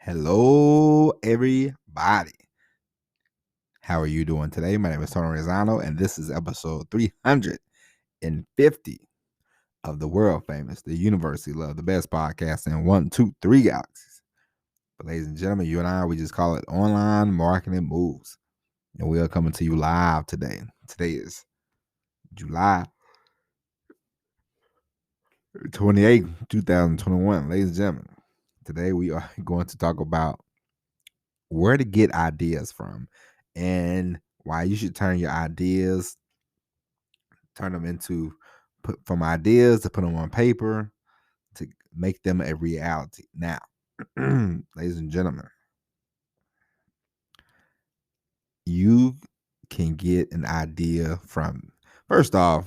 Hello, everybody. How are you doing today? My name is Tony Rosano, and this is episode 350 of the world famous, the University Love, the best podcast in 1, 2, 3 galaxies. But ladies and gentlemen, you and I, we just call it Online Marketing Moves. And we are coming to you live today. Today is July 28th, 2021. Ladies and gentlemen, today we are going to talk about where to get ideas from and why you should turn them into from ideas to put them on paper to make them a reality. Now, ladies and gentlemen, you can get an idea from, first off,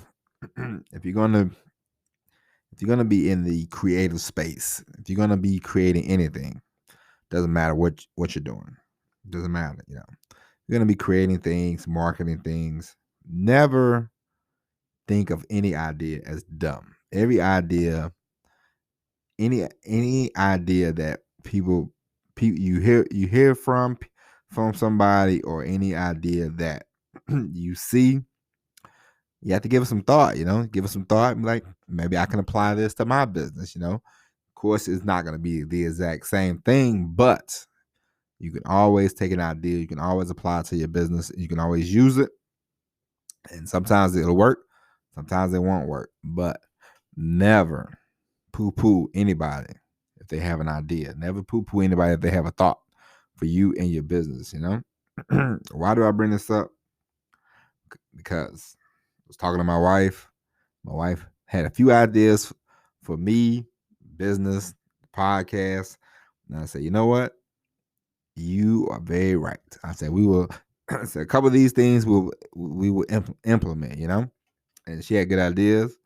if you're gonna be in the creative space, if you're gonna be creating anything, doesn't matter what you're doing, doesn't matter, you're gonna be creating things, marketing things. Never think of any idea as dumb. Every idea, any idea that people you hear from somebody, or any idea that you see, you have to give it some thought. Give it some thought. Like, maybe I can apply this to my business. Of course, it's not going to be the exact same thing, but you can always take an idea. You can always apply it to your business. You can always use it, and sometimes it'll work. Sometimes it won't work, but never poo-poo anybody if they have an idea. Never poo-poo anybody if they have a thought for you and your business, Why do I bring this up? Because I was talking to my wife. My wife had a few ideas for me, business, podcast. And I said, you know what? You are very right. I said, I said, a couple of these things we will implement, And she had good ideas,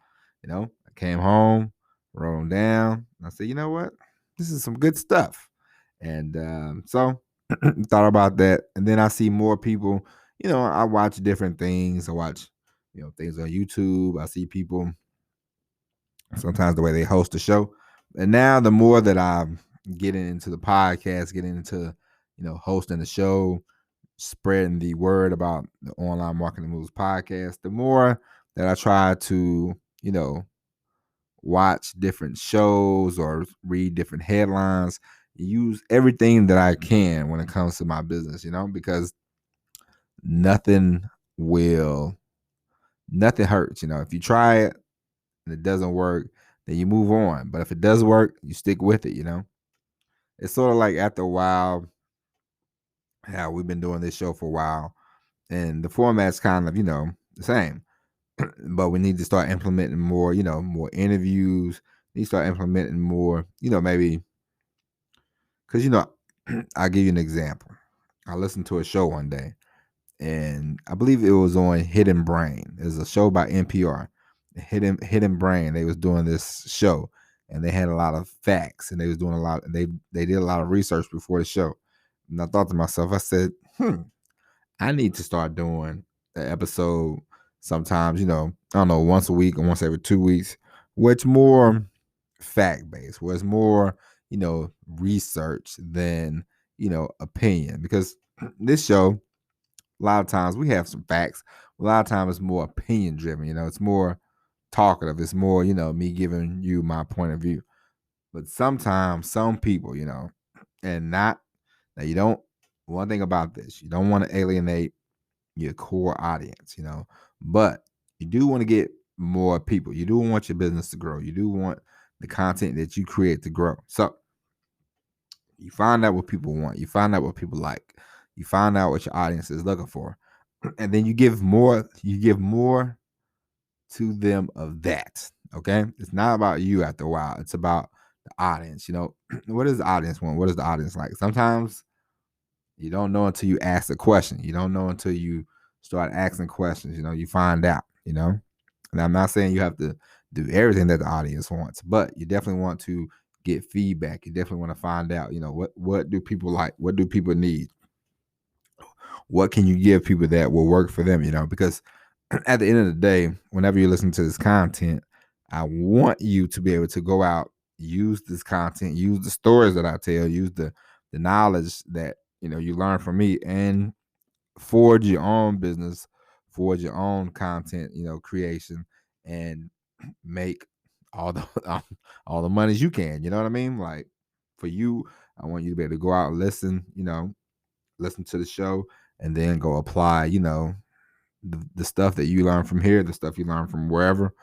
I came home, wrote them down. And I said, you know what? This is some good stuff. And so thought about that. And then I see more people, I watch different things. I watch, things on YouTube. I see people, sometimes the way they host the show. And now the more that I'm getting into the podcast, getting into, hosting the show, spreading the word about the Online Marketing Moves podcast, the more that I try to, watch different shows or read different headlines, use everything that I can when it comes to my business, because nothing hurts. If you try it and it doesn't work, then you move on. But if it does work, you stick with it, It's sort of like, after a while, how we've been doing this show for a while, and the format's kind of, the same. But we need to start implementing more, more interviews. We need to start implementing more, maybe, because, I'll give you an example. I listened to a show one day, and I believe it was on Hidden Brain. It's a show by NPR. Hidden Brain. They was doing this show, and they had a lot of facts, and they was doing a lot. They did a lot of research before the show. And I thought to myself, I said, I need to start doing an episode sometimes, I don't know, once a week or once every 2 weeks, where it's more fact-based, where it's more, research than, opinion. Because this show, a lot of times we have some facts. A lot of times it's more opinion driven, it's more talkative. It's more, me giving you my point of view. But sometimes some people, and not, now you don't, one thing about this, you don't want to alienate your core audience, but you do want to get more people. You do want your business to grow. You do want the content that you create to grow. So you find out what people want. You find out what people like. You find out what your audience is looking for. And then you give more to them of that. Okay. It's not about you after a while. It's about the audience. What does the audience want? What is the audience like? Sometimes you don't know until you ask the question. You don't know until you start asking questions. You find out, And I'm not saying you have to do everything that the audience wants, but you definitely want to get feedback. You definitely want to find out, what do people like? What do people need? What can you give people that will work for them? Because at the end of the day, whenever you listen to this content, I want you to be able to go out, use this content, use the stories that I tell, use the the knowledge that you learn from me, and forge your own business, forge your own content, creation, and make all the all the monies you can. You know what I mean? Like for you, I want you to be able to go out and listen. Listen to the show, and then go apply. The stuff that you learn from here, the stuff you learn from wherever,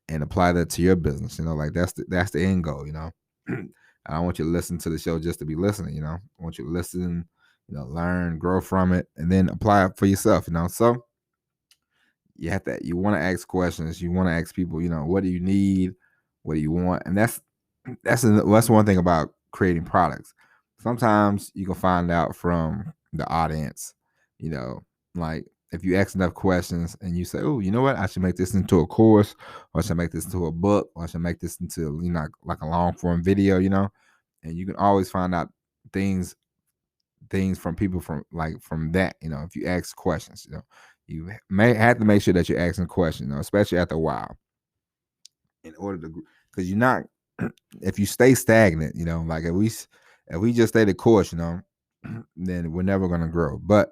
and apply that to your business. Like that's the end goal. I don't want you to listen to the show just to be listening. I want you to listen, learn, grow from it, and then apply it for yourself. So you want to ask questions. You want to ask people, what do you need? What do you want? And that's one thing about creating products. Sometimes you can find out from the audience, like if you ask enough questions and you say, oh, you know what? I should make this into a course, or I should make this into a book, or I should make this into, like a long form video, and you can always find out things from people from that, if you ask questions, you may have to make sure that you're asking questions, especially after a while, in order to, because you're not, if you stay stagnant, like if we just stay the course, then we're never going to grow. But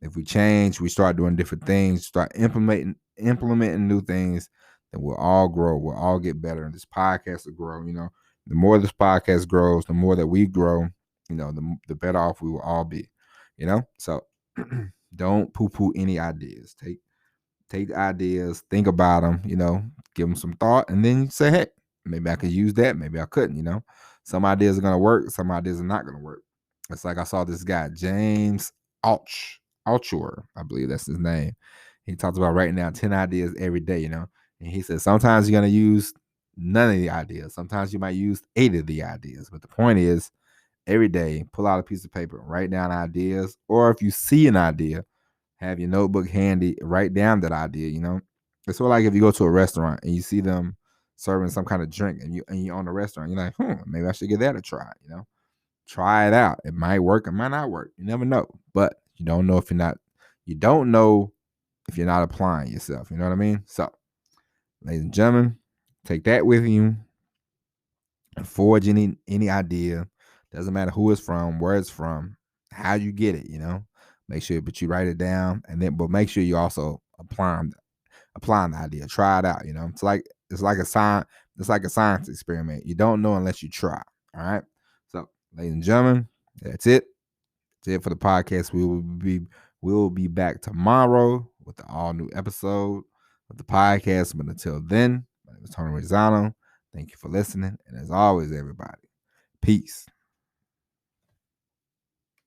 if we change, we start doing different things, start implementing new things, then we'll all grow. We'll all get better. And this podcast will grow. The more this podcast grows, the more that we grow, the better off we will all be. So don't poo-poo any ideas. Take the ideas, think about them, give them some thought, and then say, hey, maybe I could use that, maybe I couldn't. Some ideas are going to work, some ideas are not going to work. It's like I saw this guy, James Altucher, I believe that's his name. He talks about writing down 10 ideas every day, and he says sometimes you're going to use none of the ideas. Sometimes you might use 8 of the ideas. But the point is, every day, pull out a piece of paper, write down ideas, or if you see an idea, have your notebook handy, write down that idea. It's sort of like if you go to a restaurant and you see them serving some kind of drink, and you're on the restaurant, you're like, maybe I should give that a try. Try it out. It might work, it might not work. You never know. But you don't know if you're not applying yourself. You know what I mean? So, ladies and gentlemen, take that with you and forge any idea. Doesn't matter who it's from, where it's from, how you get it, Make sure, but you write it down, but make sure you also applying the idea. Try it out. It's like a science experiment. You don't know unless you try. All right. So, ladies and gentlemen, that's it. That's it for the podcast. We will be back tomorrow with the all new episode of the podcast. But until then, my name is Tony Rosano. Thank you for listening, and as always, everybody, peace.